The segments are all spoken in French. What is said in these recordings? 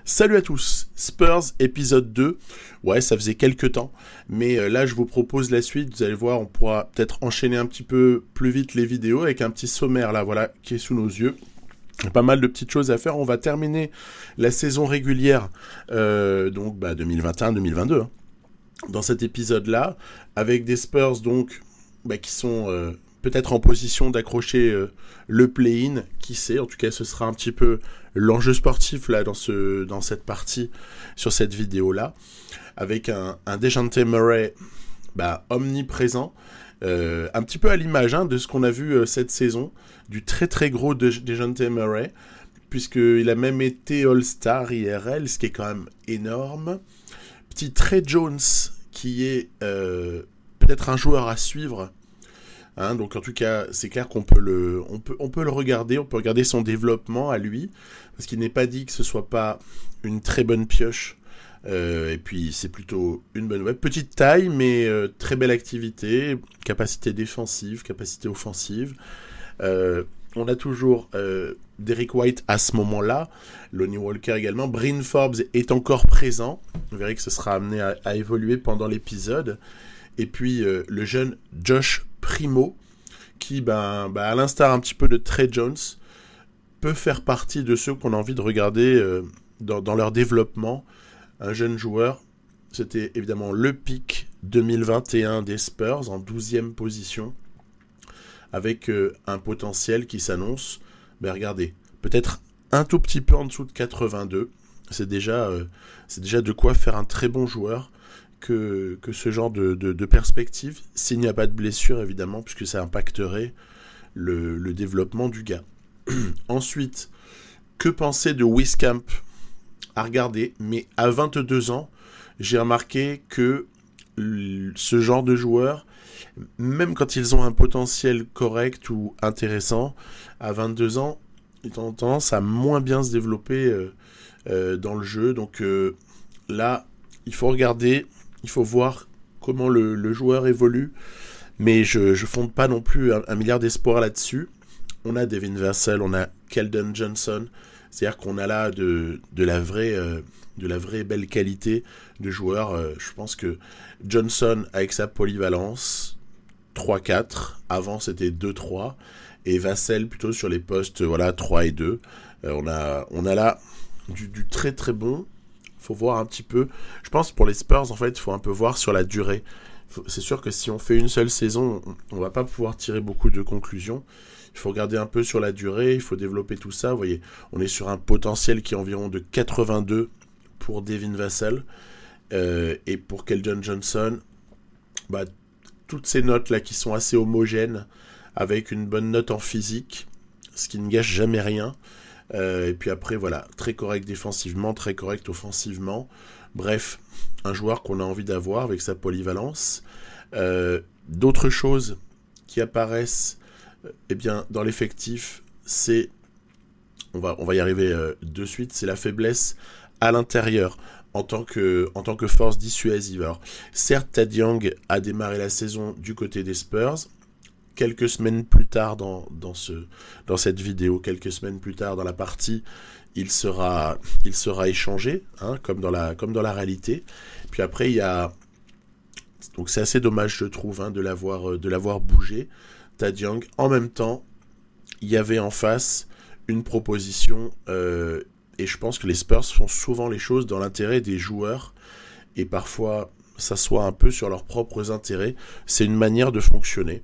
Salut à tous, Spurs épisode 2. Ouais, ça faisait quelques temps, mais là je vous propose la suite. Vous allez voir, on pourra peut-être enchaîner un petit peu plus vite les vidéos avec un petit sommaire là, voilà, qui est sous nos yeux. Pas mal de petites choses à faire. On va terminer la saison régulière, donc 2021-2022, hein, dans cet épisode-là, avec des Spurs donc qui sont peut-être en position d'accrocher le play-in, qui sait. En tout cas, ce sera un petit peu l'enjeu sportif là dans cette partie, sur cette vidéo-là, avec un Dejounte Murray omniprésent, un petit peu à l'image de ce qu'on a vu cette saison, du très très gros Dejounte Murray, puisqu'il a même été All-Star IRL, ce qui est quand même énorme. Petit Trey Jones, qui est peut-être un joueur à suivre. Donc en tout cas, c'est clair qu'on peut le regarder, on peut regarder son développement à lui, parce qu'il n'est pas dit que ce soit pas une très bonne pioche, et puis c'est plutôt une bonne petite taille, mais très belle activité, capacité défensive, capacité offensive. On a toujours Derrick White à ce moment-là, Lonnie Walker également, Bryn Forbes est encore présent, vous verrez que ce sera amené à évoluer pendant l'épisode, et puis le jeune Josh Primo, qui, à l'instar un petit peu de Trey Jones, peut faire partie de ceux qu'on a envie de regarder dans leur développement. Un jeune joueur, c'était évidemment le pick 2021 des Spurs, en 12e position, avec un potentiel qui s'annonce, regardez, peut-être un tout petit peu en dessous de 82, c'est déjà de quoi faire un très bon joueur, que ce genre de perspective, s'il n'y a pas de blessure évidemment, puisque ça impacterait le développement du gars. Ensuite, que penser de Wieskamp à regarder, mais à 22 ans, j'ai remarqué que ce genre de joueurs, même quand ils ont un potentiel correct ou intéressant, à 22 ans, ils ont tendance à moins bien se développer dans le jeu. Donc là, il faut regarder, il faut voir comment le joueur évolue, mais je fonde pas non plus un milliard d'espoir là-dessus. On a Devin Vassell, on a Keldon Johnson, c'est-à-dire qu'on a là de la vraie belle qualité de joueur. Je pense que Johnson, avec sa polyvalence, 3-4, avant c'était 2-3, et Vassell plutôt sur les postes 3 et 2. On a là du très très bon. Faut voir un petit peu. Je pense pour les Spurs, en fait, il faut un peu voir sur la durée. C'est sûr que si on fait une seule saison, on va pas pouvoir tirer beaucoup de conclusions. Il faut regarder un peu sur la durée, il faut développer tout ça. Vous voyez, on est sur un potentiel qui est environ de 82 pour Devin Vassell. Et pour Keldon Johnson, toutes ces notes-là qui sont assez homogènes, avec une bonne note en physique, ce qui ne gâche jamais rien. Et puis après, très correct défensivement, très correct offensivement. Bref, un joueur qu'on a envie d'avoir avec sa polyvalence. D'autres choses qui apparaissent dans l'effectif, c'est, on va y arriver de suite, c'est la faiblesse à l'intérieur en tant que force dissuasive. Alors, certes, Thad Young a démarré la saison du côté des Spurs. Quelques semaines plus tard dans cette vidéo, quelques semaines plus tard dans la partie, il sera échangé, comme dans la réalité. Puis après, il y a, donc c'est assez dommage, je trouve, de l'avoir bougé, Thad Young. En même temps, il y avait en face une proposition, et je pense que les Spurs font souvent les choses dans l'intérêt des joueurs, et parfois s'assoient un peu sur leurs propres intérêts. C'est une manière de fonctionner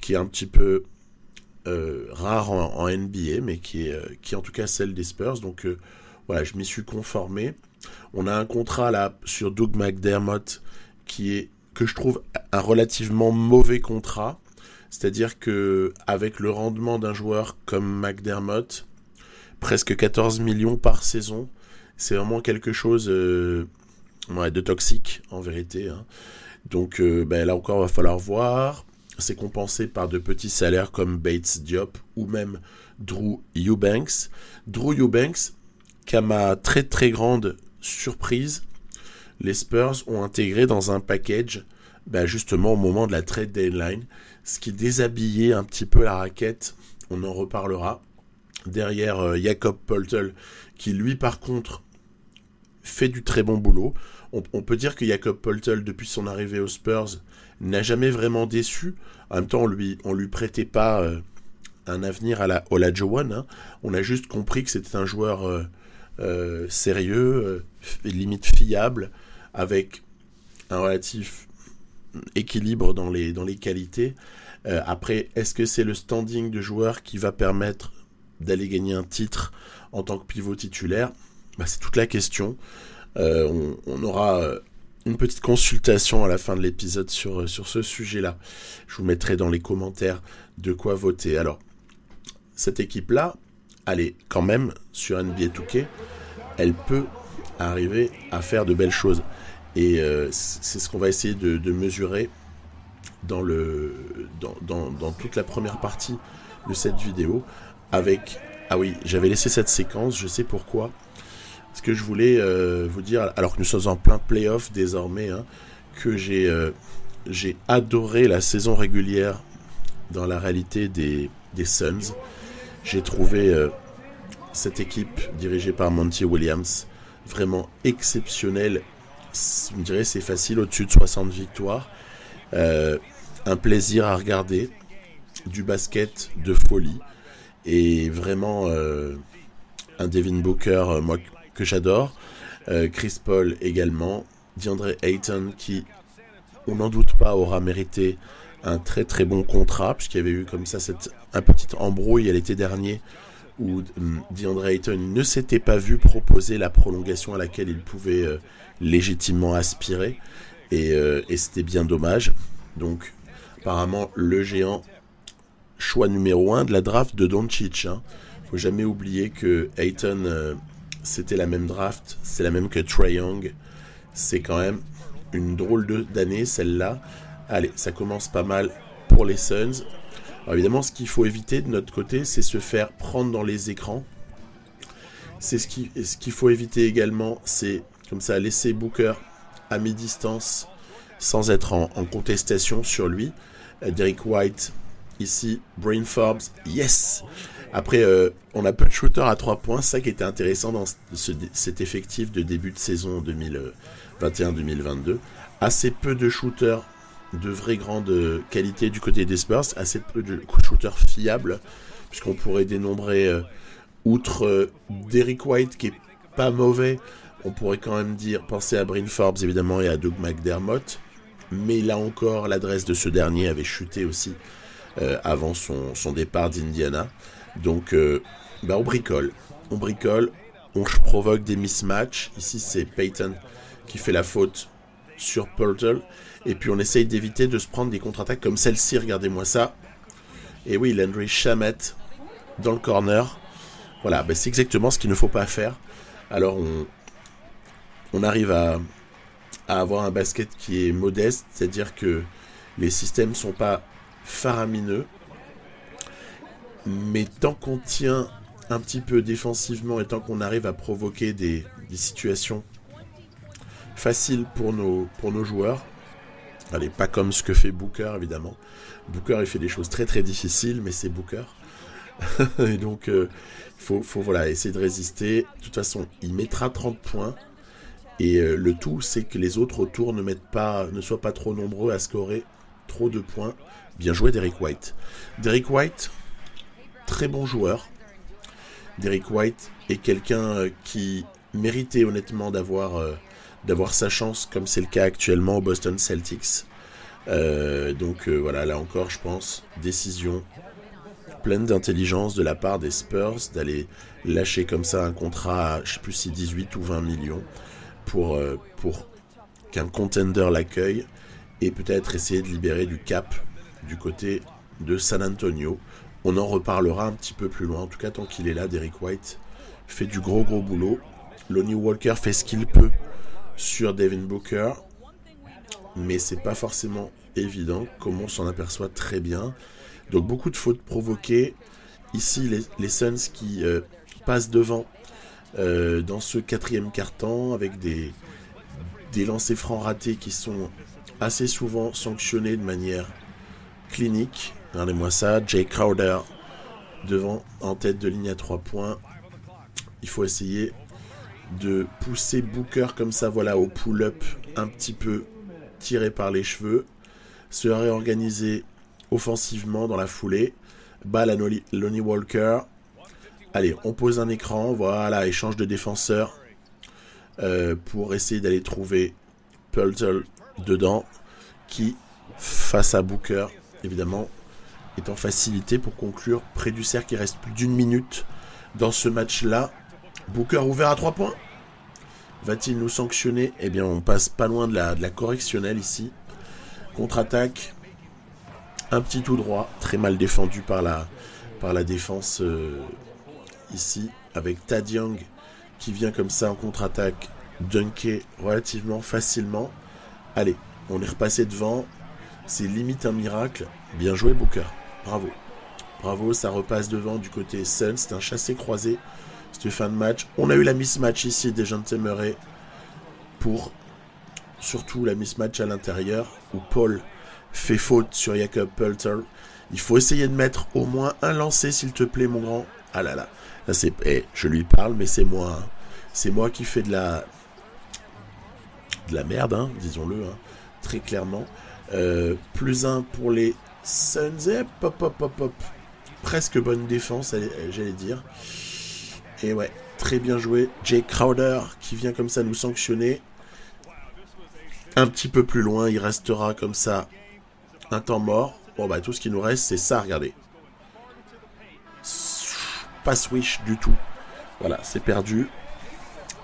qui est un petit peu rare en NBA, mais qui est en tout cas celle des Spurs. Donc je m'y suis conformé. On a un contrat là sur Doug McDermott que je trouve un relativement mauvais contrat. C'est-à-dire que avec le rendement d'un joueur comme McDermott, presque 14 millions par saison, c'est vraiment quelque chose de toxique en vérité. Donc là encore, il va falloir voir. C'est compensé par de petits salaires comme Bates Diop ou même Drew Eubanks. Drew Eubanks, qu'à ma très très grande surprise, les Spurs ont intégré dans un package justement au moment de la trade deadline, ce qui déshabillait un petit peu la raquette. On en reparlera. Derrière Jakob Poeltl, qui lui par contre fait du très bon boulot. On peut dire que Jakob Poeltl, depuis son arrivée aux Spurs, n'a jamais vraiment déçu. En même temps, on lui prêtait pas un avenir à la Olajuwon. Hein. On a juste compris que c'était un joueur sérieux, limite fiable, avec un relatif équilibre dans les qualités. Après, est-ce que c'est le standing de joueur qui va permettre d'aller gagner un titre en tant que pivot titulaire? C'est toute la question. On aura une petite consultation à la fin de l'épisode sur ce sujet-là. Je vous mettrai dans les commentaires de quoi voter. Alors, cette équipe-là, elle est quand même sur NBA 2K, elle peut arriver à faire de belles choses. Et c'est ce qu'on va essayer de mesurer dans toute la première partie de cette vidéo avec... Ah oui, j'avais laissé cette séquence, je sais pourquoi. Parce que je voulais vous dire, alors que nous sommes en plein playoff désormais, hein, que j'ai adoré la saison régulière dans la réalité des Suns. J'ai trouvé cette équipe dirigée par Monty Williams vraiment exceptionnelle. Je me dirais c'est facile, au-dessus de 60 victoires. Un plaisir à regarder, du basket de folie. Et vraiment un Devin Booker, moi, que j'adore. Chris Paul également. DeAndre Ayton qui, on n'en doute pas, aura mérité un très très bon contrat, puisqu'il y avait eu comme ça un petit embrouille à l'été dernier où DeAndre Ayton ne s'était pas vu proposer la prolongation à laquelle il pouvait légitimement aspirer, et c'était bien dommage. Donc apparemment le géant, choix numéro 1 de la draft de Doncic. Faut jamais oublier que Ayton, c'était la même draft, c'est la même que Trae Young. C'est quand même une drôle d'année celle-là. Allez, ça commence pas mal pour les Suns. Alors évidemment, ce qu'il faut éviter de notre côté, c'est se faire prendre dans les écrans. Ce qu'il faut éviter également, c'est comme ça laisser Booker à mi-distance sans être en contestation sur lui. Derrick White ici, Bryn Forbes, yes. Après, on a peu de shooters à 3 points, ça qui était intéressant dans cet effectif de début de saison 2021-2022. Assez peu de shooters de vraie grande qualité du côté des Spurs, assez peu de shooters fiables, puisqu'on pourrait dénombrer, outre Derrick White qui est pas mauvais, on pourrait quand même penser à Bryn Forbes évidemment et à Doug McDermott, mais là encore l'adresse de ce dernier avait chuté aussi avant son départ d'Indiana. Donc on bricole, on provoque des mismatchs. Ici c'est Payton qui fait la faute sur Poeltl, et puis on essaye d'éviter de se prendre des contre-attaques comme celle-ci, regardez-moi ça. Et oui, Landry Shamet dans le corner. Voilà, c'est exactement ce qu'il ne faut pas faire. Alors on arrive à avoir un basket qui est modeste, c'est-à-dire que les systèmes sont pas faramineux, mais tant qu'on tient un petit peu défensivement et tant qu'on arrive à provoquer des situations faciles pour nos joueurs, allez, pas comme ce que fait Booker évidemment. Booker il fait des choses très très difficiles, mais c'est Booker. Et donc faut essayer de résister. De toute façon, il mettra 30 points. Et le tout, c'est que les autres autour ne soient pas trop nombreux à scorer trop de points. Bien joué Derrick White. Derrick White, très bon joueur. Derrick White est quelqu'un qui méritait honnêtement d'avoir sa chance, comme c'est le cas actuellement au Boston Celtics. Voilà, là encore, je pense, décision pleine d'intelligence de la part des Spurs d'aller lâcher comme ça un contrat à, je sais plus si 18 ou 20 millions pour qu'un contender l'accueille, et peut-être essayer de libérer du cap du côté de San Antonio. On en reparlera un petit peu plus loin. En tout cas, tant qu'il est là, Derrick White fait du gros boulot. Lonnie Walker fait ce qu'il peut sur Devin Booker, mais c'est pas forcément évident, comme on s'en aperçoit très bien. Donc beaucoup de fautes provoquées. Ici, les Suns qui passent devant dans ce quatrième quart-temps avec des lancers francs ratés qui sont assez souvent sanctionnés de manière clinique. Regardez-moi ça, Jay Crowder devant en tête de ligne à 3 points. Il faut essayer de pousser Booker comme ça, voilà, au pull-up, un petit peu tiré par les cheveux, se réorganiser offensivement dans la foulée, balle à Lonnie Walker. Allez, on pose un écran, voilà, échange de défenseurs pour essayer d'aller trouver Poeltl dedans, qui, face à Booker, évidemment, est en facilité pour conclure près du cercle. Il reste plus d'une minute dans ce match-là. Booker ouvert à 3 points. Va-t-il nous sanctionner? Eh bien, on passe pas loin de la correctionnelle ici. Contre-attaque. Un petit tout droit. Très mal défendu par la défense ici. Avec Thad Young qui vient comme ça en contre-attaque. Dunker relativement facilement. Allez, on est repassé devant. C'est limite un miracle. Bien joué, Booker. Bravo. Bravo, ça repasse devant du côté Suns. C'est un chassé-croisé. C'était fin de match. On a eu la mismatch ici des Dejounte Murray pour surtout la mismatch à l'intérieur où Paul fait faute sur Jakob Poeltl. Il faut essayer de mettre au moins un lancer, s'il te plaît, mon grand. Ah là là. Là c'est... je lui parle, mais c'est moi. Hein. C'est moi qui fais de la merde, hein, disons-le, hein, très clairement. +1 pour les Suns. Et hop. Presque bonne défense, j'allais dire. Et ouais, très bien joué. Jay Crowder qui vient comme ça nous sanctionner. Un petit peu plus loin, il restera comme ça un temps mort. Bon bah tout ce qui nous reste c'est ça, regardez. Pas swish du tout. Voilà, c'est perdu.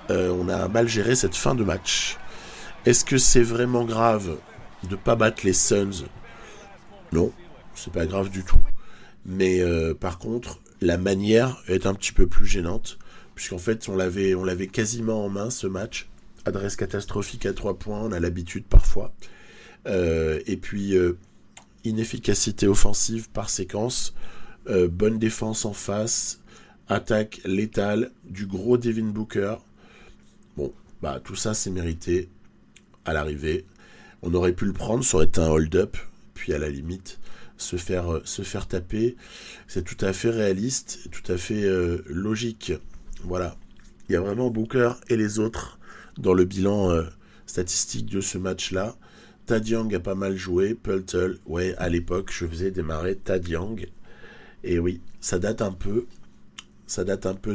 On a mal géré cette fin de match. Est-ce que c'est vraiment grave de pas battre les Suns? Non, c'est pas grave du tout. Mais par contre, la manière est un petit peu plus gênante, puisqu'en fait, on l'avait quasiment en main, ce match. Adresse catastrophique à 3 points, on a l'habitude parfois. Et puis, inefficacité offensive par séquence, bonne défense en face, attaque létale, du gros Devin Booker. Bon, bah tout ça, c'est mérité à l'arrivée. On aurait pu le prendre, ça aurait été un hold-up, puis à la limite... se faire taper, c'est tout à fait réaliste, tout à fait logique. Voilà, il y a vraiment Booker et les autres dans le bilan statistique de ce match-là. Thad Young a pas mal joué, Poeltl, ouais, à l'époque, je faisais démarrer Thad Young. Et oui, ça date un peu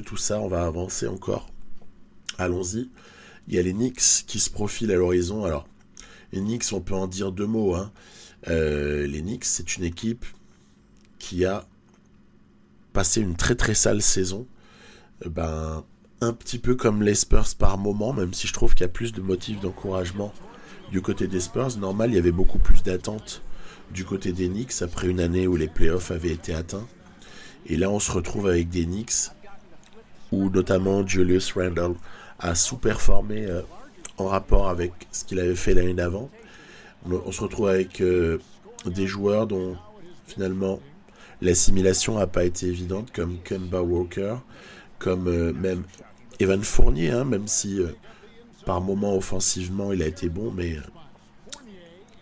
tout ça, on va avancer encore. Allons-y. Il y a les Knicks qui se profilent à l'horizon. Alors, les Knicks, on peut en dire 2 mots, hein. Les Knicks, c'est une équipe qui a passé une très très sale saison. Un petit peu comme les Spurs par moment, même si je trouve qu'il y a plus de motifs d'encouragement du côté des Spurs. Normal, il y avait beaucoup plus d'attentes du côté des Knicks après une année où les playoffs avaient été atteints. Et là, on se retrouve avec des Knicks où notamment Julius Randle a sous-performé en rapport avec ce qu'il avait fait l'année d'avant. On se retrouve avec des joueurs dont finalement l'assimilation n'a pas été évidente, comme Kemba Walker, comme même Evan Fournier, hein, même si par moment offensivement il a été bon, mais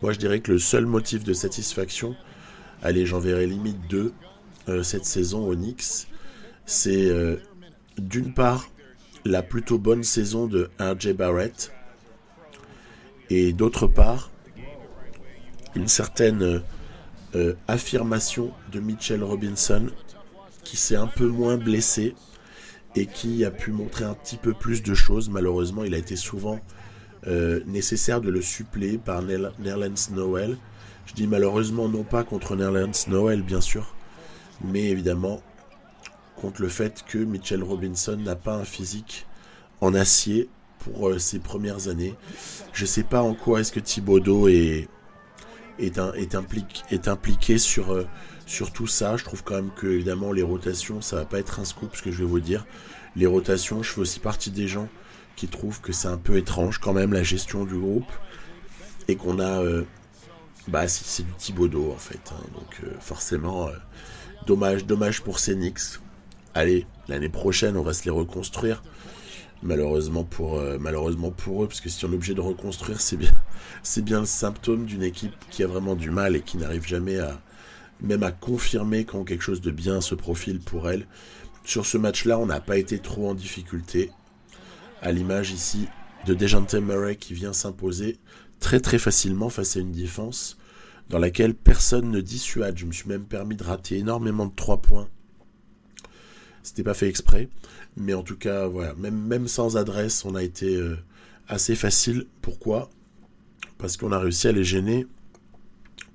moi je dirais que le seul motif de satisfaction, allez j'en verrai limite 2 cette saison aux Knicks, c'est d'une part la plutôt bonne saison de RJ Barrett, et d'autre part une certaine affirmation de Mitchell Robinson qui s'est un peu moins blessé et qui a pu montrer un petit peu plus de choses. Malheureusement, il a été souvent nécessaire de le suppléer par Nerlens Noel. Je dis malheureusement non pas contre Nerlens Noel bien sûr, mais évidemment contre le fait que Mitchell Robinson n'a pas un physique en acier pour ses premières années. Je sais pas en quoi est-ce que Thibodeau est impliqué sur tout ça. Je trouve quand même que évidemment les rotations, ça va pas être un scoop ce que je vais vous dire. Les rotations, je fais aussi partie des gens qui trouvent que c'est un peu étrange quand même la gestion du groupe et qu'on a c'est du Thibodeau en fait, hein. Donc forcément dommage pour ces Knicks. Allez, l'année prochaine on va se les reconstruire. Malheureusement pour eux, parce que si on est obligé de reconstruire, c'est bien le symptôme d'une équipe qui a vraiment du mal et qui n'arrive jamais à confirmer quand quelque chose de bien se profile pour elle. Sur ce match-là, on n'a pas été trop en difficulté. à l'image ici de DeJounte Murray qui vient s'imposer très très facilement face à une défense dans laquelle personne ne dissuade. Je me suis même permis de rater énormément de 3 points. C'était pas fait exprès, mais en tout cas, voilà, même sans adresse, on a été assez facile. Pourquoi ? Parce qu'on a réussi à les gêner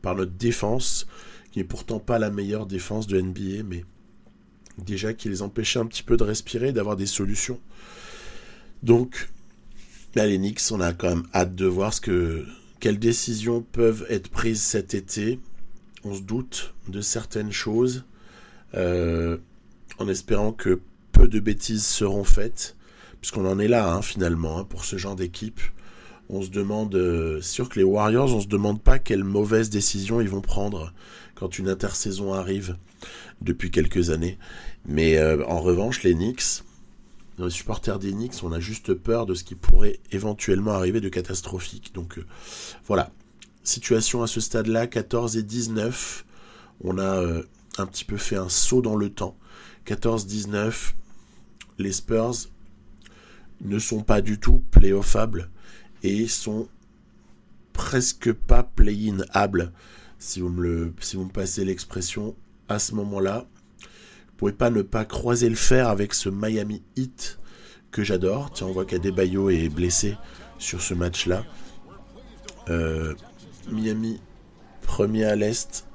par notre défense, qui n'est pourtant pas la meilleure défense de NBA, mais déjà qui les empêchait un petit peu de respirer, d'avoir des solutions. Donc, là, les Knicks, on a quand même hâte de voir quelles décisions peuvent être prises cet été. On se doute de certaines choses, en espérant que peu de bêtises seront faites, puisqu'on en est là, finalement, pour ce genre d'équipe. On se demande, sûr que les Warriors, on se demande pas quelles mauvaises décisions ils vont prendre quand une intersaison arrive depuis quelques années. Mais en revanche, les Knicks, les supporters des Knicks, on a juste peur de ce qui pourrait éventuellement arriver de catastrophique. Donc voilà, situation à ce stade-là, 14 et 19. On a un petit peu fait un saut dans le temps. 14-19, les Spurs ne sont pas du tout play-offables et sont presque pas play-in-ables, si vous me passez l'expression. À ce moment-là, vous pouvez pas ne pas croiser le fer avec ce Miami Heat que j'adore. Tiens, on voit qu'Adebayo est blessé sur ce match-là. Miami, premier à l'Est,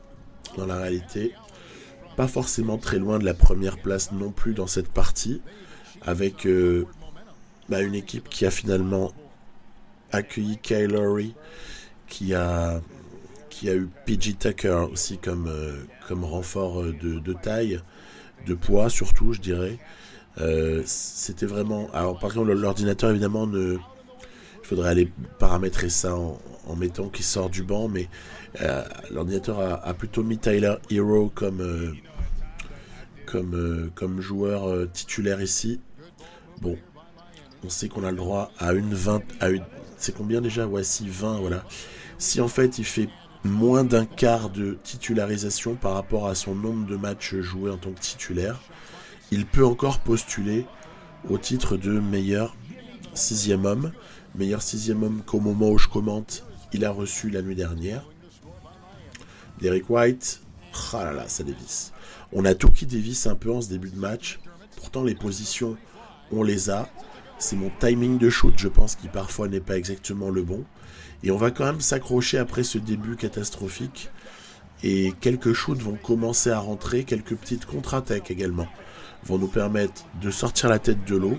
dans la réalité. Pas forcément très loin de la première place non plus dans cette partie, avec une équipe qui a finalement accueilli Kyle Lowry, qui a eu PJ Tucker aussi comme renfort de taille, de poids surtout, je dirais. C'était vraiment... Alors par contre, l'ordinateur, évidemment, il faudrait aller paramétrer ça en mettant qu'il sort du banc, mais l'ordinateur a plutôt mis Tyler Hero comme joueur titulaire ici. Bon, on sait qu'on a le droit à une 20... c'est combien déjà ? Ouais, si 20, voilà. Si en fait il fait moins d'un quart de titularisation par rapport à son nombre de matchs joués en tant que titulaire, il peut encore postuler au titre de meilleur sixième homme. Meilleur sixième homme qu'au moment où je commente, il a reçu la nuit dernière. Derrick White, ah là là, ça dévisse. On a tout qui dévisse un peu en ce début de match. Pourtant, les positions, on les a. C'est mon timing de shoot, je pense, qui parfois n'est pas exactement le bon. Et on va quand même s'accrocher après ce début catastrophique. Et quelques shoots vont commencer à rentrer, quelques petites contre-attaques également vont nous permettre de sortir la tête de l'eau.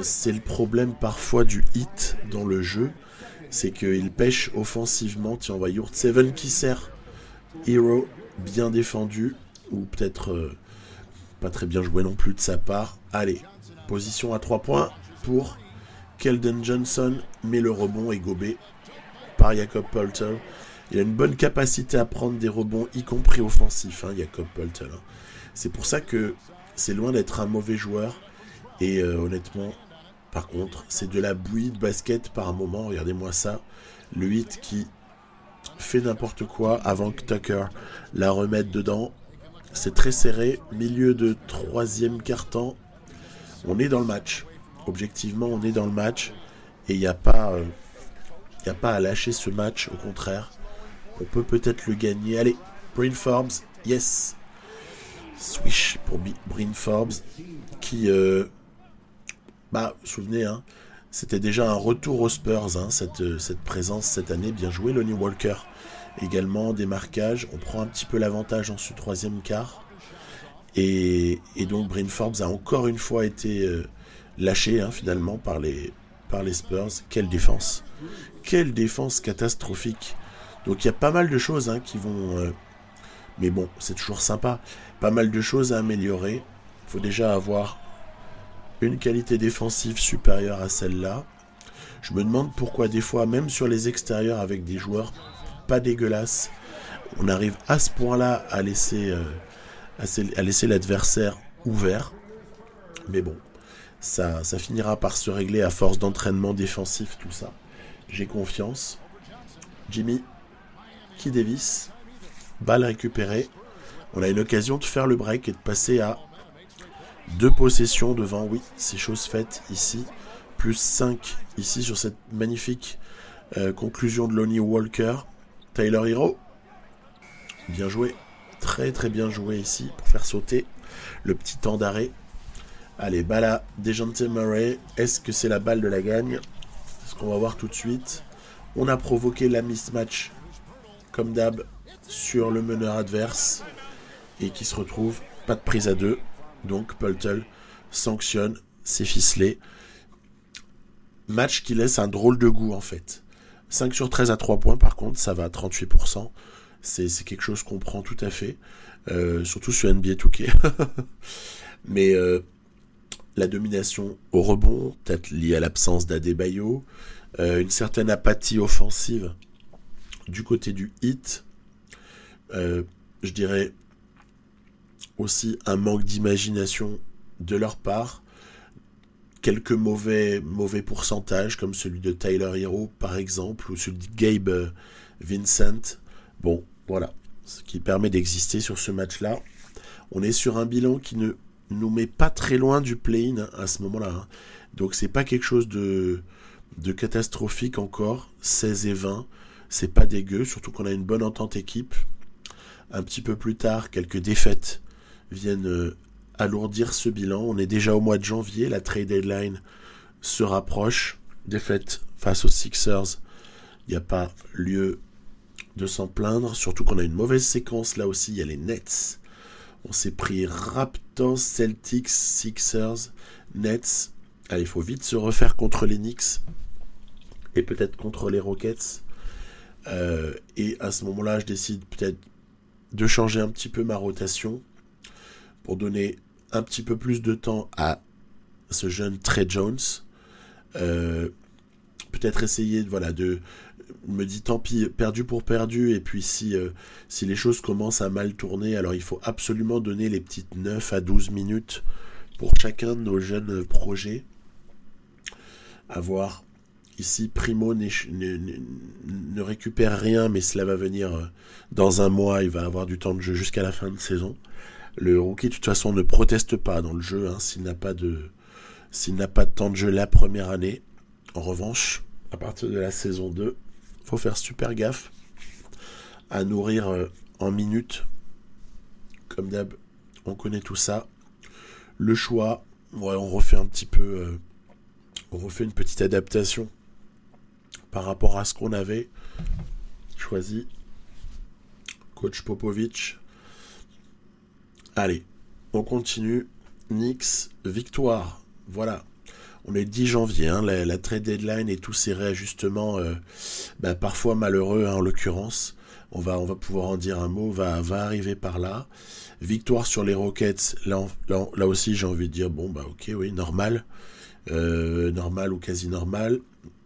C'est le problème parfois du hit dans le jeu, c'est qu'il pêche offensivement. Tiens, on voit Yurtseven qui sert Hero, bien défendu, ou peut-être pas très bien joué non plus de sa part. Allez, position à 3 points pour Keldon Johnson, mais le rebond est gobé par Jakob Poeltl. Il a une bonne capacité à prendre des rebonds, y compris offensifs, Jakob Poeltl. C'est pour ça que c'est loin d'être un mauvais joueur. Et honnêtement, par contre, c'est de la bouillie de basket par moment. Regardez-moi ça. Le hit qui fait n'importe quoi avant que Tucker la remette dedans. C'est très serré. Milieu de troisième quart-temps. On est dans le match. Objectivement, on est dans le match. Et il n'y a pas à lâcher ce match. Au contraire, on peut peut-être le gagner. Allez, Bryn Forbes. Yes. Swish pour Bryn Forbes. Qui... souvenez, c'était déjà un retour aux Spurs, cette présence cette année. Bien joué, Lonnie Walker. Également des marquages. On prend un petit peu l'avantage dans ce troisième quart. Et donc Bryn Forbes a encore une fois été lâché finalement par les Spurs. Quelle défense. Quelle défense catastrophique. Donc il y a pas mal de choses qui vont... mais bon, c'est toujours sympa. Pas mal de choses à améliorer. Il faut déjà avoir une qualité défensive supérieure à celle-là. Je me demande pourquoi des fois, même sur les extérieurs avec des joueurs pas dégueulasses, on arrive à ce point-là à laisser l'adversaire ouvert. Mais bon, ça finira par se régler à force d'entraînement défensif, tout ça. J'ai confiance. Jimmy qui dévisse. Balle récupérée. On a une occasion de faire le break et de passer à 2 possessions devant. Oui, c'est chose faite ici. plus 5 ici sur cette magnifique conclusion de Lonnie Walker. Tyler Hero, bien joué, très très bien joué ici pour faire sauter le petit temps d'arrêt. Allez, balle à DeJounte Murray, est-ce que c'est la balle de la gagne? C'est ce qu'on va voir tout de suite. On a provoqué la mismatch comme d'hab sur le meneur adverse et qui se retrouve pas de prise à deux, donc Pöltl sanctionne, c'est ficelé. Match qui laisse un drôle de goût en fait. 5 sur 13 à 3 points par contre, ça va à 38%. C'est quelque chose qu'on prend tout à fait. Surtout sur NBA 2K. Mais la domination au rebond, peut-être liée à l'absence d'Adebayo. Une certaine apathie offensive du côté du Heat. Je dirais aussi un manque d'imagination de leur part. Quelques mauvais pourcentages, comme celui de Tyler Hero, par exemple, ou celui de Gabe Vincent. Bon, voilà, ce qui permet d'exister sur ce match-là. On est sur un bilan qui ne nous met pas très loin du play-in à ce moment-là. Donc, c'est pas quelque chose de catastrophique encore. 16 et 20, c'est pas dégueu, surtout qu'on a une bonne entente équipe. Un petit peu plus tard, quelques défaites viennent alourdir ce bilan. On est déjà au mois de janvier, la trade deadline se rapproche. Défaite face aux Sixers, il n'y a pas lieu de s'en plaindre, surtout qu'on a une mauvaise séquence là aussi. Il y a les Nets, on s'est pris Raptors, Celtics, Sixers, Nets. Allez, il faut vite se refaire contre les Knicks et peut-être contre les Rockets. Et à ce moment-là, je décide peut-être de changer un petit peu ma rotation pour donner un petit peu plus de temps à ce jeune Trey Jones. Peut-être essayer de me dire tant pis, perdu pour perdu, et puis si les choses commencent à mal tourner, alors il faut absolument donner les petites 9 à 12 minutes pour chacun de nos jeunes projets. À voir ici, Primo ne récupère rien, mais cela va venir dans un mois, il va avoir du temps de jeu jusqu'à la fin de saison. Le rookie, de toute façon, ne proteste pas dans le jeu s'il n'a pas de temps de jeu la première année. En revanche, à partir de la saison 2, il faut faire super gaffe à nourrir en minutes. Comme d'hab, on connaît tout ça. Le choix, ouais, on refait un petit peu... on refait une petite adaptation par rapport à ce qu'on avait choisi. Coach Popovic. Allez, on continue. Knicks, victoire. Voilà. On est le 10 janvier, la trade deadline et tous ces réajustements, parfois malheureux en l'occurrence. On va pouvoir en dire un mot, va arriver par là. Victoire sur les Rockets, là aussi j'ai envie de dire, ok, oui, normal. Normal ou quasi normal.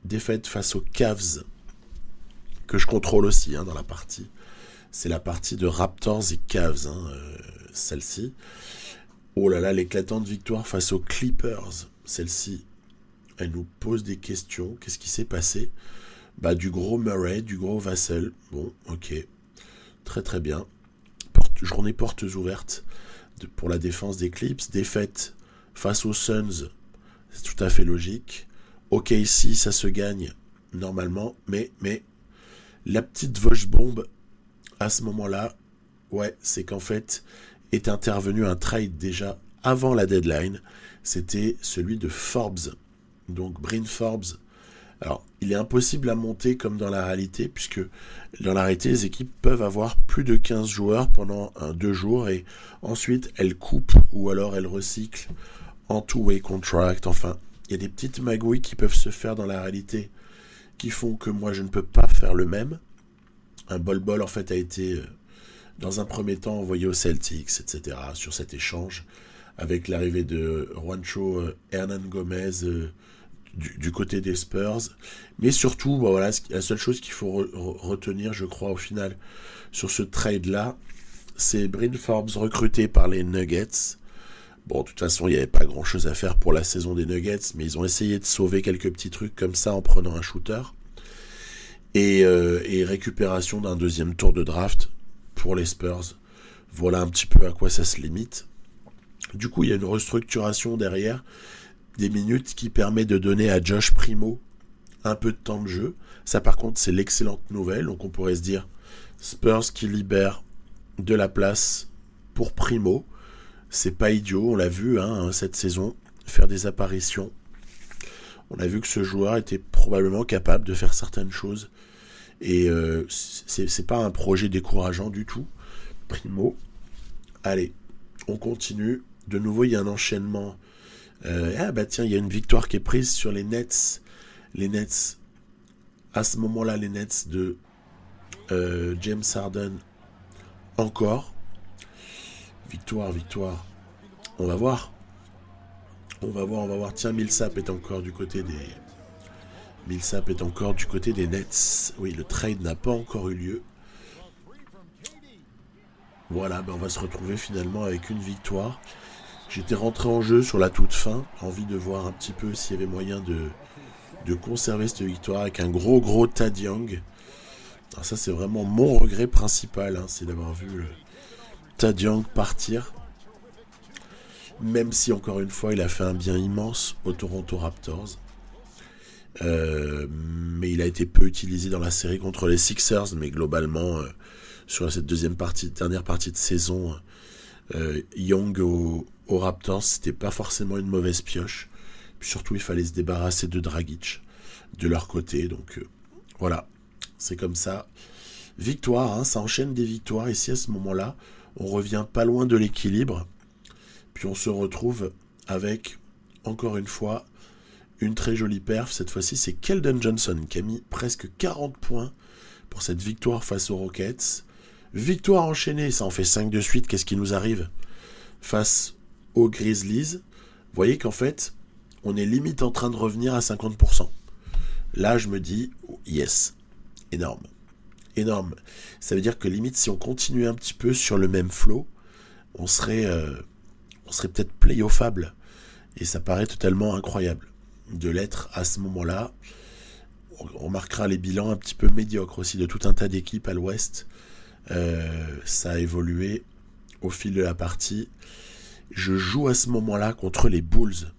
Défaite face aux Cavs, que je contrôle aussi dans la partie. C'est la partie de Raptors et Cavs, celle-ci. Oh là là, l'éclatante victoire face aux Clippers. Celle-ci, elle nous pose des questions. Qu'est-ce qui s'est passé? Du gros Murray, du gros Vassell. Bon, ok. Très très bien. Journée portes ouvertes pour la défense des Clips. Défaite face aux Suns. C'est tout à fait logique. Ok, ici, ça se gagne normalement. Mais la petite Vosh-bombe, à ce moment-là, c'est qu'en fait, est intervenu un trade déjà avant la deadline. C'était celui de Forbes. Donc, Bryn Forbes. Alors, il est impossible à monter comme dans la réalité, puisque dans la réalité, les équipes peuvent avoir plus de 15 joueurs pendant 2 jours, et ensuite, elles coupent, ou alors elles recyclent en two-way contract. Enfin, il y a des petites magouilles qui peuvent se faire dans la réalité, qui font que moi, je ne peux pas faire le même. Un bol en fait, a été... dans un premier temps envoyé aux Celtics, etc., sur cet échange, avec l'arrivée de Juancho Hernan Gomez du côté des Spurs. Mais surtout, la seule chose qu'il faut retenir, je crois, au final, sur ce trade-là, c'est Bryn Forbes recruté par les Nuggets. Bon, de toute façon, il n'y avait pas grand-chose à faire pour la saison des Nuggets, mais ils ont essayé de sauver quelques petits trucs comme ça en prenant un shooter. Et récupération d'un deuxième tour de draft pour les Spurs. Voilà un petit peu à quoi ça se limite. Du coup, il y a une restructuration derrière des minutes qui permet de donner à Josh Primo un peu de temps de jeu. Ça par contre c'est l'excellente nouvelle, donc on pourrait se dire Spurs qui libère de la place pour Primo, c'est pas idiot, on l'a vu cette saison faire des apparitions. On a vu que ce joueur était probablement capable de faire certaines choses et c'est pas un projet décourageant du tout. Primo, allez, on continue. De nouveau il y a un enchaînement. Tiens, il y a une victoire qui est prise sur les Nets. Les Nets, à ce moment-là, les Nets de James Harden, encore. Victoire. On va voir. Tiens, Millsap est encore du côté des Nets. Oui, le trade n'a pas encore eu lieu. Voilà, on va se retrouver finalement avec une victoire. J'étais rentré en jeu sur la toute fin, envie de voir un petit peu s'il y avait moyen de conserver cette victoire avec un gros Thad Young. Alors ça c'est vraiment mon regret principal, c'est d'avoir vu Thad Young partir. Même si encore une fois il a fait un bien immense aux Toronto Raptors. Mais il a été peu utilisé dans la série contre les Sixers, mais globalement sur cette dernière partie de saison, Young aux Raptors, c'était pas forcément une mauvaise pioche. Puis surtout, il fallait se débarrasser de Dragic de leur côté. Donc voilà, c'est comme ça. Victoire, ça enchaîne des victoires ici à ce moment-là. On revient pas loin de l'équilibre. Puis on se retrouve avec, encore une fois, une très jolie perf. Cette fois-ci, c'est Keldon Johnson qui a mis presque 40 points pour cette victoire face aux Rockets. Victoire enchaînée, ça en fait 5 de suite. Qu'est-ce qui nous arrive face aux Grizzlies? Vous voyez qu'en fait, on est limite en train de revenir à 50%. Là, je me dis, yes, énorme. Ça veut dire que limite, si on continuait un petit peu sur le même flow, on serait peut-être playoffable. Et ça paraît totalement incroyable de l'être à ce moment-là. On remarquera les bilans un petit peu médiocres aussi de tout un tas d'équipes à l'ouest. Ça a évolué au fil de la partie. Je joue à ce moment-là contre les Bulls.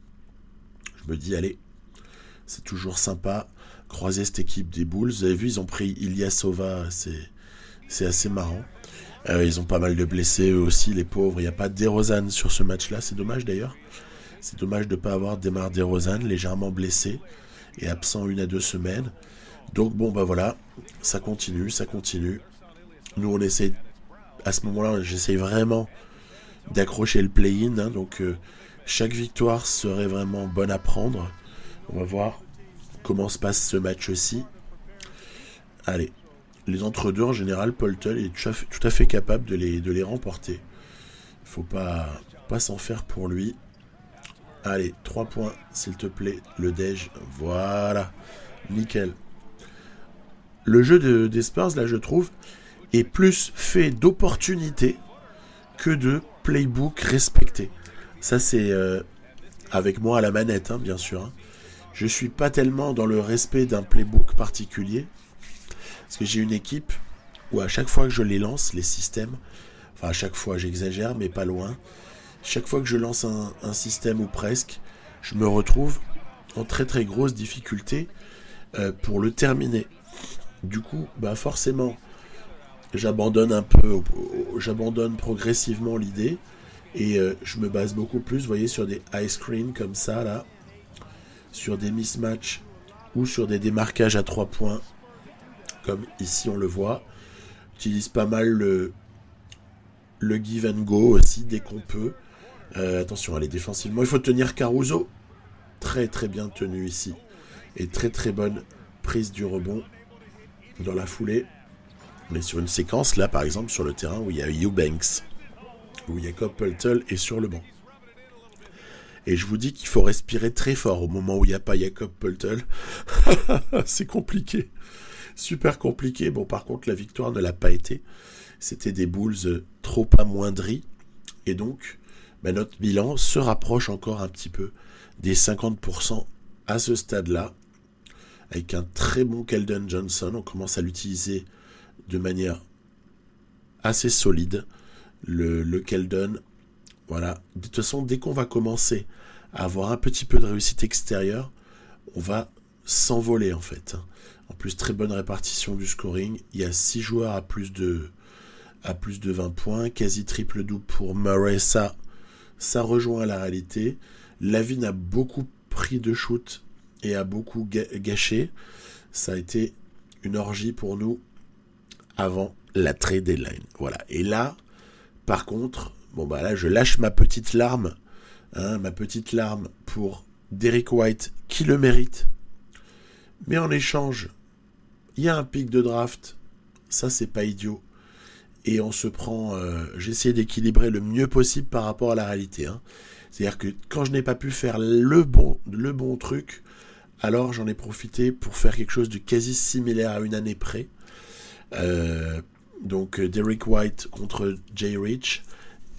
Je me dis, allez, c'est toujours sympa croiser cette équipe des Bulls. Vous avez vu, ils ont pris Ilyasova, c'est assez marrant. Ils ont pas mal de blessés eux aussi, les pauvres. Il n'y a pas de DeRozan sur ce match-là, c'est dommage d'ailleurs. C'est dommage de ne pas avoir DeMar DeRozan, légèrement blessé et absent 1 à 2 semaines. Donc voilà, ça continue. Nous on essaie, à ce moment-là, j'essaie vraiment d'accrocher le play-in, donc chaque victoire serait vraiment bonne à prendre. On va voir comment se passe ce match-ci. Allez, les entre-deux en général, Poltel est tout à fait capable de les remporter. Il faut pas s'en faire pour lui. Allez, 3 points s'il te plaît, le Dej, voilà, nickel. Le jeu des Spurs, là je trouve, est plus fait d'opportunités que de playbook respecté. Ça c'est avec moi à la manette, bien sûr. Je suis pas tellement dans le respect d'un playbook particulier, parce que j'ai une équipe où à chaque fois que je les lance, les systèmes, enfin à chaque fois j'exagère mais pas loin, chaque fois que je lance un système ou presque, je me retrouve en très très grosse difficulté pour le terminer. Du coup, forcément, j'abandonne progressivement l'idée et je me base beaucoup plus, vous voyez, sur des high screens comme ça là, sur des mismatchs ou sur des démarquages à 3 points, comme ici on le voit. J'utilise pas mal le give and go aussi dès qu'on peut. Attention, allez, défensivement, il faut tenir Caruso. Très très bien tenu ici. Et très très bonne prise du rebond dans la foulée. On est sur une séquence là, par exemple, sur le terrain où il y a Eubanks, où Jakob Poeltl est sur le banc. Et je vous dis qu'il faut respirer très fort au moment où il n'y a pas Jakob Poeltl. C'est compliqué. Super compliqué. Bon, par contre, la victoire ne l'a pas été. C'était des Bulls trop amoindris. Et donc, notre bilan se rapproche encore un petit peu des 50% à ce stade-là. Avec un très bon Keldon Johnson. On commence à l'utiliser de manière assez solide. Le Keldon, voilà. De toute façon, dès qu'on va commencer à avoir un petit peu de réussite extérieure, on va s'envoler en fait. En plus, très bonne répartition du scoring. Il y a 6 joueurs à plus de 20 points, quasi triple-double pour Murray. Ça rejoint la réalité. Lavine a beaucoup pris de shoot et a beaucoup gâché. Ça a été une orgie pour nous avant la trade deadline. Voilà. Et là, par contre, là, je lâche ma petite larme, pour Derrick White, qui le mérite. Mais en échange, il y a un pic de draft. Ça, c'est pas idiot. Et on se prend... j'ai essayé d'équilibrer le mieux possible par rapport à la réalité. C'est-à-dire que quand je n'ai pas pu faire le bon truc, alors j'en ai profité pour faire quelque chose de quasi similaire à une année près. Donc Derrick White contre Jay Rich.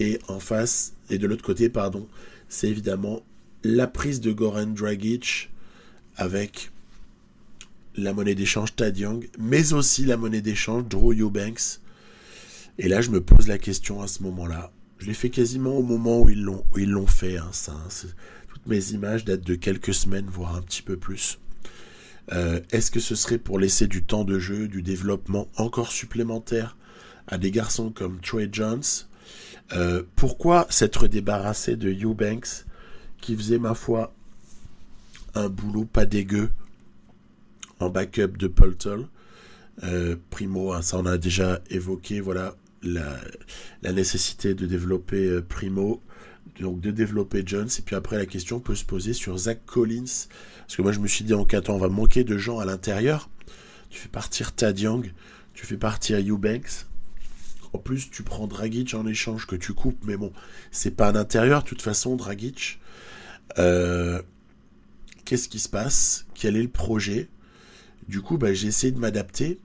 Et en face, et de l'autre côté, c'est évidemment la prise de Goran Dragic avec la monnaie d'échange Thad Young, mais aussi la monnaie d'échange Drew Eubanks. Et là, je me pose la question à ce moment-là. Je l'ai fait quasiment au moment où ils l'ont fait. Toutes mes images datent de quelques semaines, voire un petit peu plus. Est-ce que ce serait pour laisser du temps de jeu, du développement encore supplémentaire à des garçons comme Trey Jones? Pourquoi s'être débarrassé de Eubanks, qui faisait, ma foi, un boulot pas dégueu en backup de Poeltl? Primo, ça on a déjà évoqué, voilà, la nécessité de développer Primo, donc de développer Jones, et puis après la question peut se poser sur Zach Collins, parce que moi je me suis dit en 4 ans on va manquer de gens à l'intérieur. Tu fais partir Thad Young, tu fais partir Eubanks, en plus tu prends Dragic en échange que tu coupes, mais bon, c'est pas un intérieur de toute façon Dragic. Qu'est-ce qui se passe? Quel est le projet? Du coup, j'ai essayé de m'adapter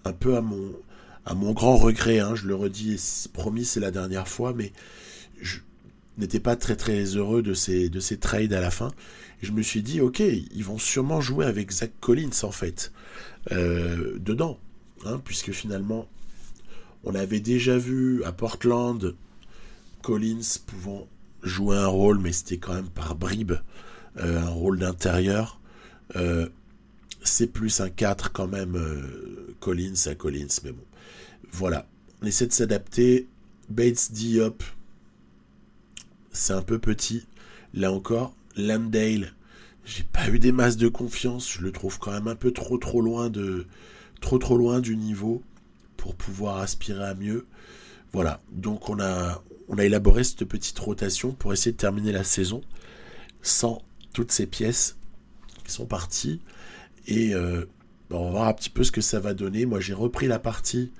un peu à mon grand regret, je le redis, promis, c'est la dernière fois, mais je n'étais pas très très heureux de ces trades à la fin. Et je me suis dit, ok, ils vont sûrement jouer avec Zach Collins en fait, dedans, puisque finalement, on avait déjà vu à Portland Collins pouvant jouer un rôle, mais c'était quand même par bribes, un rôle d'intérieur. C'est plus un 4 quand même, Collins à Collins, mais bon. Voilà, on essaie de s'adapter. Bates Diop, c'est un peu petit. Là encore, Landale, j'ai pas eu des masses de confiance. Je le trouve quand même un peu trop loin du niveau pour pouvoir aspirer à mieux. Voilà, donc on a élaboré cette petite rotation pour essayer de terminer la saison sans toutes ces pièces qui sont parties. Et on va voir un petit peu ce que ça va donner. Moi, j'ai repris la partie,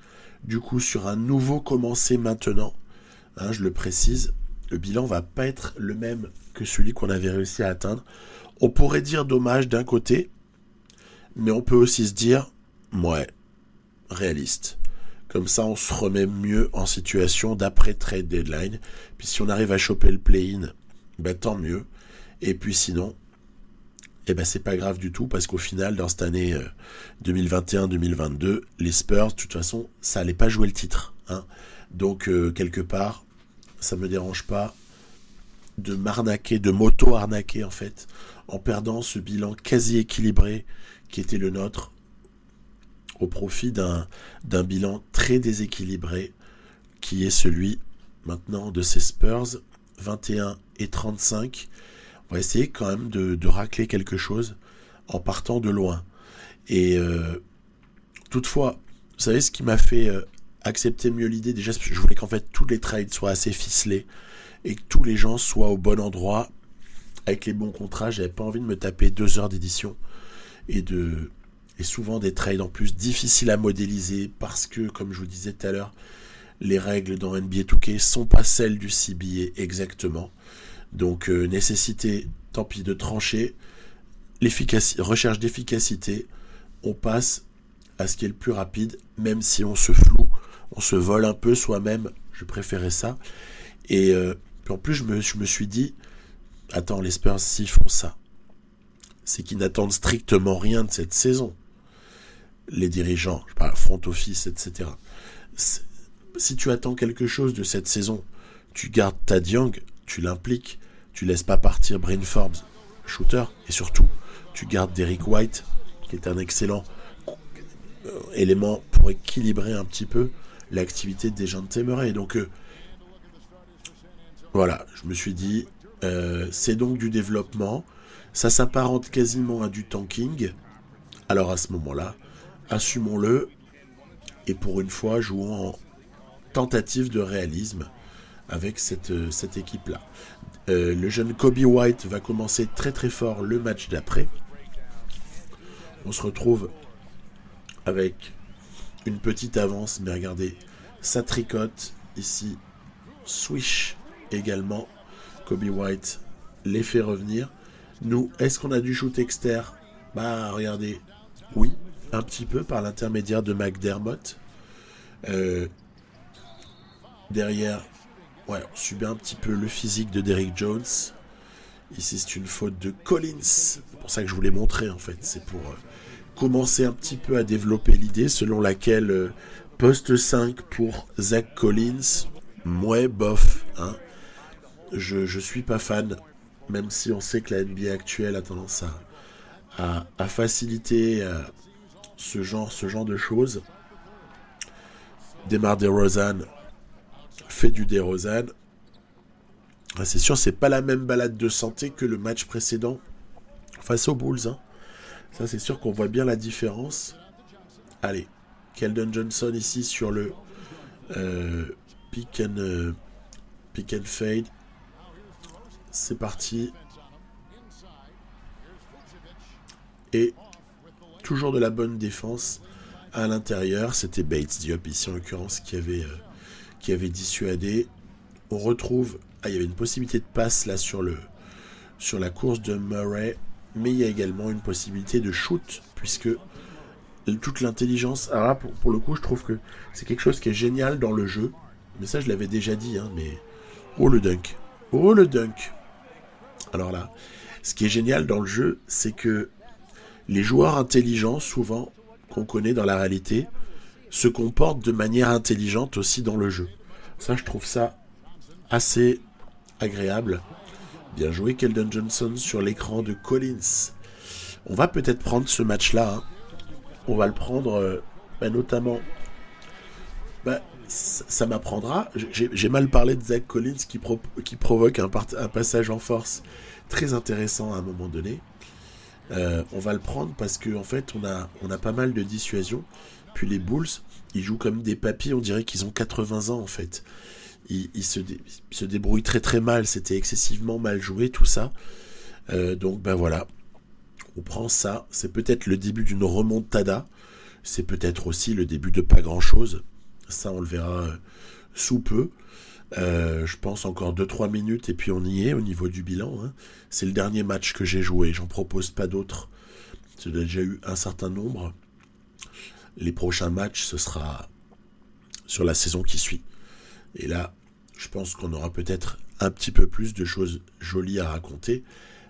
du coup, sur un nouveau commencé maintenant. Je le précise, le bilan va pas être le même que celui qu'on avait réussi à atteindre. On pourrait dire dommage d'un côté, mais on peut aussi se dire, ouais, réaliste. Comme ça, on se remet mieux en situation d'après trade deadline. Puis si on arrive à choper le play-in, tant mieux. Et puis sinon, c'est pas grave du tout, parce qu'au final, dans cette année 2021-2022, les Spurs, de toute façon, ça allait pas jouer le titre. Donc, quelque part, ça me dérange pas de m'arnaquer, de m'auto-arnaquer, en fait, en perdant ce bilan quasi équilibré qui était le nôtre, au profit d'un bilan très déséquilibré, qui est celui, maintenant, de ces Spurs, 21 et 35. On va essayer quand même de racler quelque chose en partant de loin. Et toutefois, vous savez ce qui m'a fait accepter mieux l'idée? Déjà, je voulais qu'en fait tous les trades soient assez ficelés et que tous les gens soient au bon endroit avec les bons contrats. J'avais pas envie de me taper 2 heures d'édition et souvent des trades en plus difficiles à modéliser parce que, comme je vous disais tout à l'heure, les règles dans NBA 2K sont pas celles du CBA exactement. Donc, nécessité, tant pis, de trancher. Recherche d'efficacité, on passe à ce qui est le plus rapide, même si on se floue, on se vole un peu soi-même, je préférais ça. Et puis en plus, je me suis dit, attends, les Spurs, s'ils font ça, c'est qu'ils n'attendent strictement rien de cette saison. Les dirigeants, je parle front office, etc. Si tu attends quelque chose de cette saison, tu gardes Thad Young, tu l'impliques, tu laisses pas partir Bryn Forbes, shooter, et surtout, tu gardes Derrick White, qui est un excellent élément pour équilibrer un petit peu l'activité des gens de Temeray. Donc, voilà, je me suis dit, c'est donc du développement, ça s'apparente quasiment à du tanking. Alors à ce moment-là, assumons-le, et pour une fois, jouons en tentative de réalisme avec cette équipe-là. Le jeune Kobe White va commencer très très fort le match d'après. On se retrouve avec une petite avance, mais regardez, ça tricote ici, swish également. Kobe White les fait revenir. Nous, est-ce qu'on a du shoot externe? Bah regardez, oui, un petit peu par l'intermédiaire de McDermott. Derrière, ouais, on subit un petit peu le physique de Derrick Jones. Ici, c'est une faute de Collins. C'est pour ça que je voulais montrer, en fait. C'est pour commencer un petit peu à développer l'idée selon laquelle poste 5 pour Zach Collins. Ouais, bof. Hein. Je suis pas fan, même si on sait que la NBA actuelle a tendance à faciliter ce genre de choses. DeMar DeRozan fait du DeRozan. C'est sûr, c'est pas la même balade de santé que le match précédent face aux Bulls. Hein. Ça, c'est sûr qu'on voit bien la différence. Allez, Keldon Johnson ici sur le pick and fade. C'est parti. Et toujours de la bonne défense à l'intérieur. C'était Bates Diop ici en l'occurrence qui avait dissuadé. On retrouve... Ah, il y avait une possibilité de passe là sur la course de Murray, mais il y a également une possibilité de shoot, puisque toute l'intelligence... Alors là, pour le coup, je trouve que c'est quelque chose qui est génial dans le jeu, mais ça, je l'avais déjà dit, hein, mais... Oh, le dunk. Oh, le dunk. Alors là, ce qui est génial dans le jeu, c'est que les joueurs intelligents, souvent, qu'on connaît dans la réalité, se comportent de manière intelligente aussi dans le jeu. Ça, je trouve ça assez agréable. Bien joué Keldon Johnson sur l'écran de Collins. On va peut-être prendre ce match-là. Hein. On va le prendre notamment... ça m'apprendra. J'ai mal parlé de Zach Collins qui provoque un passage en force très intéressant à un moment donné. On va le prendre parce qu'en fait, on a pas mal de dissuasion. Puis les Bulls, ils jouent comme des papis. On dirait qu'ils ont 80 ans en fait. Ils se débrouillent très très mal. C'était excessivement mal joué tout ça. Donc voilà. On prend ça. C'est peut-être le début d'une remontada. C'est peut-être aussi le début de pas grand-chose. Ça, on le verra sous peu. Je pense encore 2-3 minutes et puis on y est au niveau du bilan. Hein. C'est le dernier match que j'ai joué. J'en propose pas d'autres. J'ai déjà eu un certain nombre. Les prochains matchs, ce sera sur la saison qui suit. Et là, je pense qu'on aura peut-être un petit peu plus de choses jolies à raconter.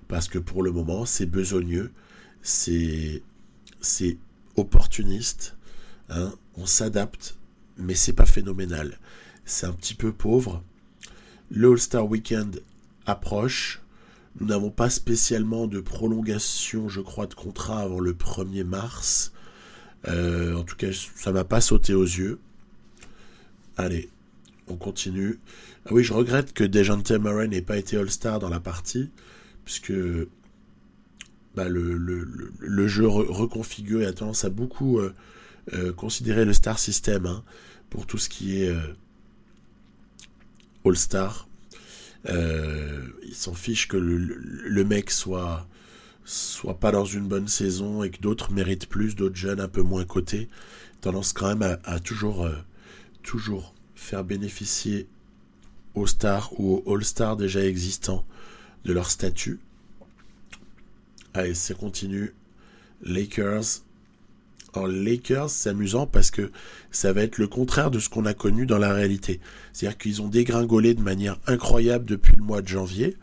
Parce que pour le moment, c'est besogneux. C'est opportuniste. Hein. On s'adapte. Mais c'est pas phénoménal. C'est un petit peu pauvre. Le All-Star Weekend approche. Nous n'avons pas spécialement de prolongation, je crois, de contrat avant le 1er mars. En tout cas, ça m'a pas sauté aux yeux. Allez, on continue. Ah oui, je regrette que Dejounte Murray n'ait pas été All-Star dans la partie, puisque le jeu reconfiguré a tendance à beaucoup considérer le Star System hein, pour tout ce qui est All-Star. Ils s'en fichent que le mec soit pas dans une bonne saison et que d'autres méritent plus, d'autres jeunes un peu moins cotés. Tendance quand même à toujours faire bénéficier aux stars ou aux All-Stars déjà existants de leur statut. Allez, ça continue. Lakers. Alors, Lakers, c'est amusant parce que ça va être le contraire de ce qu'on a connu dans la réalité. C'est-à-dire qu'ils ont dégringolé de manière incroyable depuis le mois de janvier.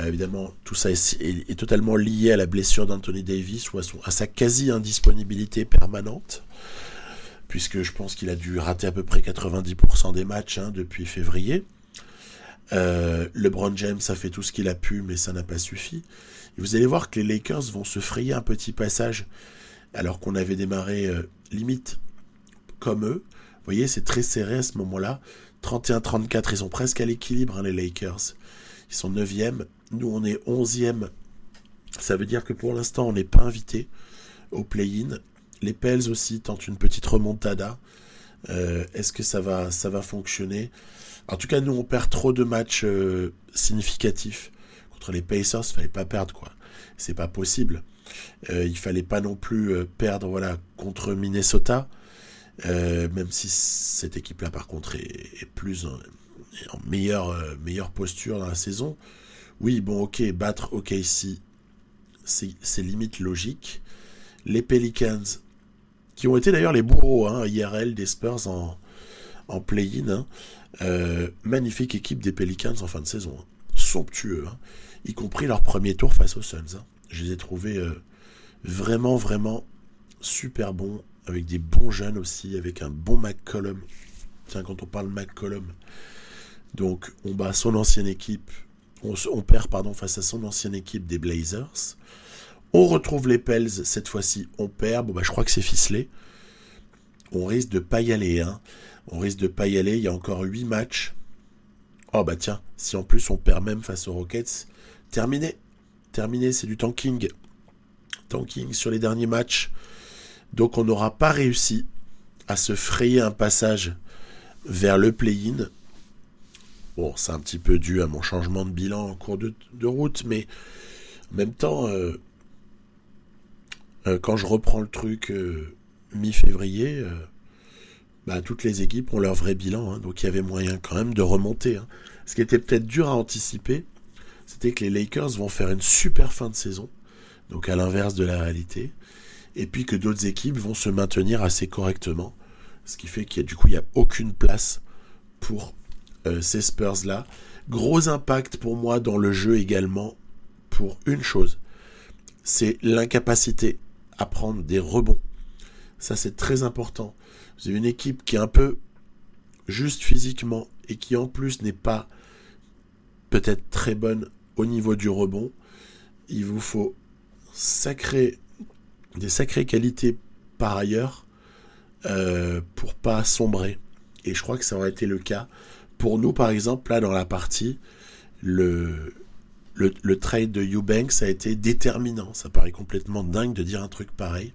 Évidemment, tout ça est totalement lié à la blessure d'Anthony Davis ou à sa quasi-indisponibilité permanente, puisque je pense qu'il a dû rater à peu près 90% des matchs depuis février. LeBron James a fait tout ce qu'il a pu, mais ça n'a pas suffi. Et vous allez voir que les Lakers vont se frayer un petit passage, alors qu'on avait démarré limite comme eux. Vous voyez, c'est très serré à ce moment-là. 31-34, ils sont presque à l'équilibre, hein, les Lakers. Ils sont 9e, nous on est 11e. Ça veut dire que pour l'instant, on n'est pas invité au play-in. Les Pels aussi tentent une petite remontada. Est-ce que ça va fonctionner? En tout cas, nous, on perd trop de matchs significatifs. Contre les Pacers, il fallait pas perdre, quoi. C'est pas possible. Il fallait pas non plus perdre, voilà, contre Minnesota. Même si cette équipe-là, par contre, est plus en meilleure posture dans la saison. Oui, bon, ok, battre OKC, c'est limite logique. Les Pelicans, qui ont été d'ailleurs les bourreaux, hein, IRL des Spurs en play-in, hein. Magnifique équipe des Pelicans en fin de saison, hein. Somptueux, hein. Y compris leur premier tour face aux Suns, hein. Je les ai trouvés vraiment, vraiment super bons, avec des bons jeunes aussi, avec un bon McCollum. Tiens, quand on parle McCollum, donc on bat son ancienne équipe, on perd face à son ancienne équipe des Blazers. On retrouve les Pels, cette fois-ci on perd, bon bah je crois que c'est ficelé. On risque de pas y aller, hein. On risque de pas y aller, il y a encore 8 matchs. Oh bah tiens, si en plus on perd même face aux Rockets, terminé, c'est du tanking. Tanking sur les derniers matchs. Donc on n'aura pas réussi à se frayer un passage vers le play-in. Bon, c'est un petit peu dû à mon changement de bilan en cours de route, mais en même temps, quand je reprends le truc mi-février, toutes les équipes ont leur vrai bilan, hein, donc il y avait moyen quand même de remonter, hein. Ce qui était peut-être dur à anticiper, c'était que les Lakers vont faire une super fin de saison, donc à l'inverse de la réalité, et puis que d'autres équipes vont se maintenir assez correctement, ce qui fait qu'il y a aucune place pour ces Spurs-là. Gros impact pour moi dans le jeu également pour une chose, c'est l'incapacité à prendre des rebonds. Ça, c'est très important. Vous avez une équipe qui est un peu juste physiquement et qui en plus n'est pas peut-être très bonne au niveau du rebond. Il vous faut des sacrées qualités par ailleurs pour pas sombrer. Et je crois que ça aurait été le cas pour nous, par exemple, là dans la partie, le trade de Eubanks a été déterminant. Ça paraît complètement dingue de dire un truc pareil,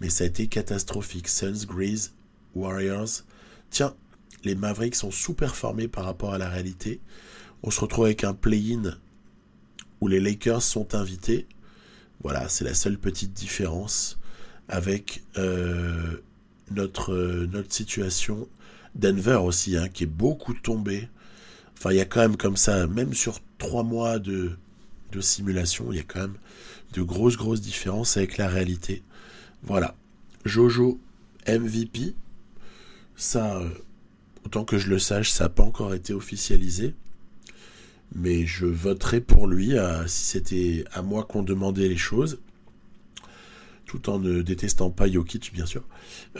mais ça a été catastrophique. Suns, Grizz, Warriors. Tiens, les Mavericks sont sous-performés par rapport à la réalité. On se retrouve avec un play-in où les Lakers sont invités. Voilà, c'est la seule petite différence avec notre situation. Denver aussi, hein, qui est beaucoup tombé. Enfin, il y a quand même comme ça, même sur 3 mois de simulation, il y a quand même de grosses différences avec la réalité. Voilà. Jojo MVP. Ça, autant que je le sache, ça n'a pas encore été officialisé. Mais je voterai pour lui si c'était à moi qu'on demandait les choses. Tout en ne détestant pas Jokic, bien sûr.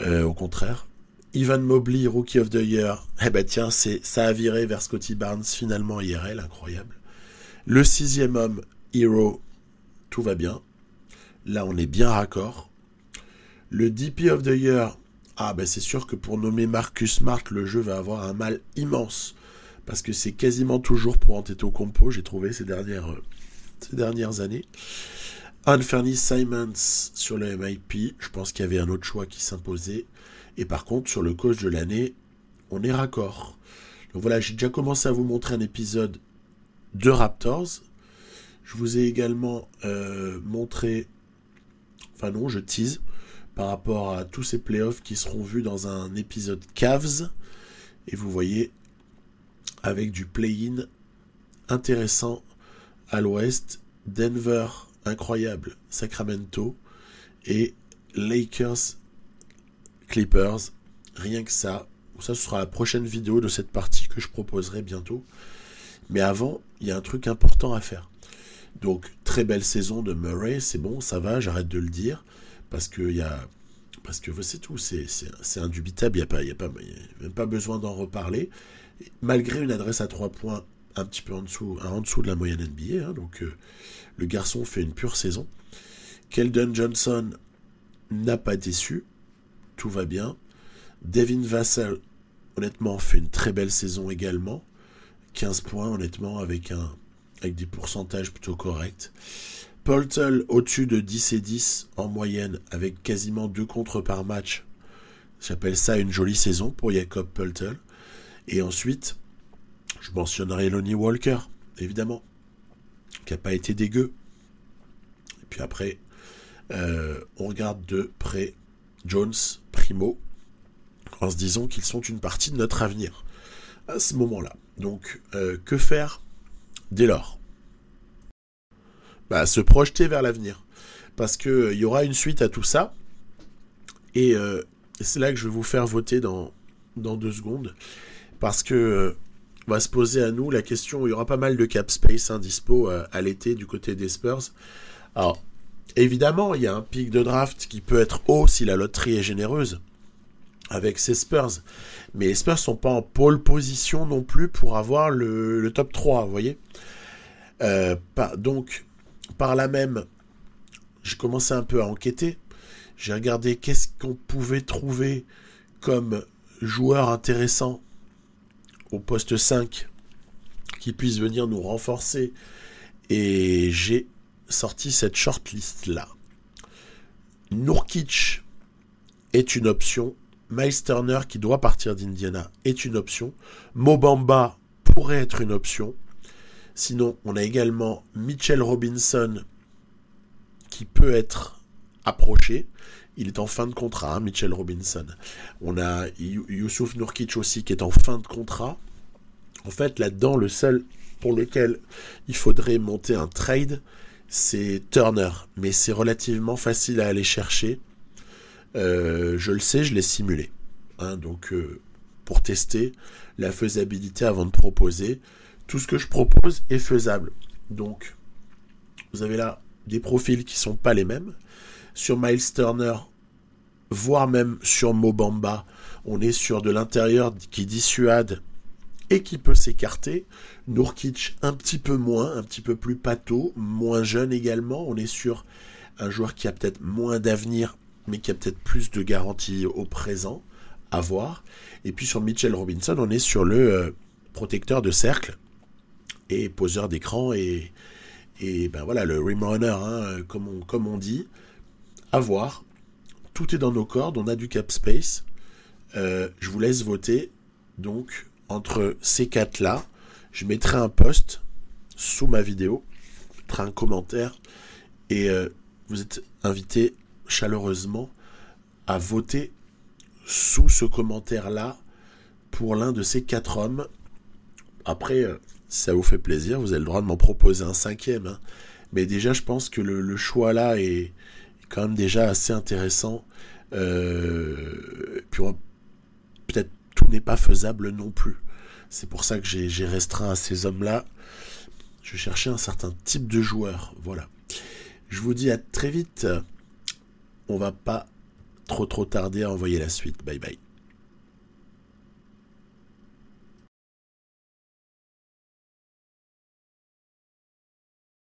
Au contraire. Evan Mobley, Rookie of the Year. Eh ben tiens, ça a viré vers Scottie Barnes, finalement IRL, incroyable. Le 6e homme, Hero, tout va bien. Là, on est bien raccord. Le DP of the Year, c'est sûr que pour nommer Marcus Smart, le jeu va avoir un mal immense. Parce que c'est quasiment toujours pour Antetokounmpo, j'ai trouvé ces dernières années. Anthony Simons sur le MIP, je pense qu'il y avait un autre choix qui s'imposait. Et par contre, sur le coach de l'année, on est raccord. Donc voilà, j'ai déjà commencé à vous montrer un épisode de Raptors. Je vous ai également montré... Enfin non, je tease par rapport à tous ces playoffs qui seront vus dans un épisode Cavs. Et vous voyez, avec du play-in intéressant à l'ouest, Denver, incroyable, Sacramento, et Lakers, Clippers, rien que ça. Ça, ce sera la prochaine vidéo de cette partie que je proposerai bientôt. Mais avant, il y a un truc important à faire. Donc, très belle saison de Murray, c'est bon, ça va, j'arrête de le dire, parce que c'est tout, c'est indubitable, il n'y a même pas besoin d'en reparler. malgré une adresse à 3 points un petit peu en dessous de la moyenne NBA. Donc le garçon fait une pure saison. Keldon Johnson n'a pas déçu. Tout va bien. Devin Vassell, honnêtement, fait une très belle saison également. 15 points, honnêtement, avec des pourcentages plutôt corrects. Poeltl au-dessus de 10 et 10 en moyenne, avec quasiment 2 contres par match. J'appelle ça une jolie saison pour Jakob Poeltl. Et ensuite, je mentionnerai Lonnie Walker, évidemment, qui n'a pas été dégueu. Et puis après, on regarde de près Jones, Primo, en se disant qu'ils sont une partie de notre avenir à ce moment-là. Donc, que faire dès lors ? Se projeter vers l'avenir. Parce qu'il y aura une suite à tout ça. Et c'est là que je vais vous faire voter dans 2 secondes. Parce que on va se poser à nous la question, il y aura pas mal de cap space dispo à l'été du côté des Spurs. Alors, évidemment, il y a un pic de draft qui peut être haut si la loterie est généreuse avec ces Spurs. Mais les Spurs sont pas en pole position non plus pour avoir le top 3, vous voyez. Donc, par là même, j'ai commencé un peu à enquêter. J'ai regardé qu'est-ce qu'on pouvait trouver comme joueur intéressant au poste 5 qui puisse venir nous renforcer. Et j'ai sorti cette shortlist-là. Nurkic est une option. Miles Turner, qui doit partir d'Indiana, est une option. Mo Bamba pourrait être une option. Sinon, on a également Mitchell Robinson qui peut être approché. Il est en fin de contrat, Mitchell Robinson. On a Youssouf Nurkic aussi qui est en fin de contrat. En fait, là-dedans, le seul pour lequel il faudrait monter un trade, c'est Turner. Mais c'est relativement facile à aller chercher. Je le sais, je l'ai simulé. Donc, pour tester la faisabilité avant de proposer. Tout ce que je propose est faisable. Donc, vous avez là des profils qui ne sont pas les mêmes. Sur Miles Turner, voire même sur Mo Bamba, on est sur de l'intérieur qui dissuade et qui peut s'écarter. Nurkic, un petit peu moins, un petit peu plus pâteau, moins jeune également. On est sur un joueur qui a peut-être moins d'avenir, mais qui a peut-être plus de garantie au présent à voir. Et puis sur Mitchell Robinson, on est sur le protecteur de cercle et poseur d'écran et voilà, le rim runner, comme on dit. À voir. Tout est dans nos cordes, on a du cap space. Je vous laisse voter. Donc, entre ces 4-là, je mettrai un post sous ma vidéo, je mettrai un commentaire, et vous êtes invités chaleureusement à voter sous ce commentaire-là pour l'un de ces 4 hommes. Après, si ça vous fait plaisir, vous avez le droit de m'en proposer un 5e. Mais déjà, je pense que le choix là est quand même déjà assez intéressant. Puis peut-être tout n'est pas faisable non plus. C'est pour ça que j'ai restreint à ces hommes-là. Je cherchais un certain type de joueur. Voilà. Je vous dis à très vite. On va pas trop tarder à envoyer la suite. Bye bye.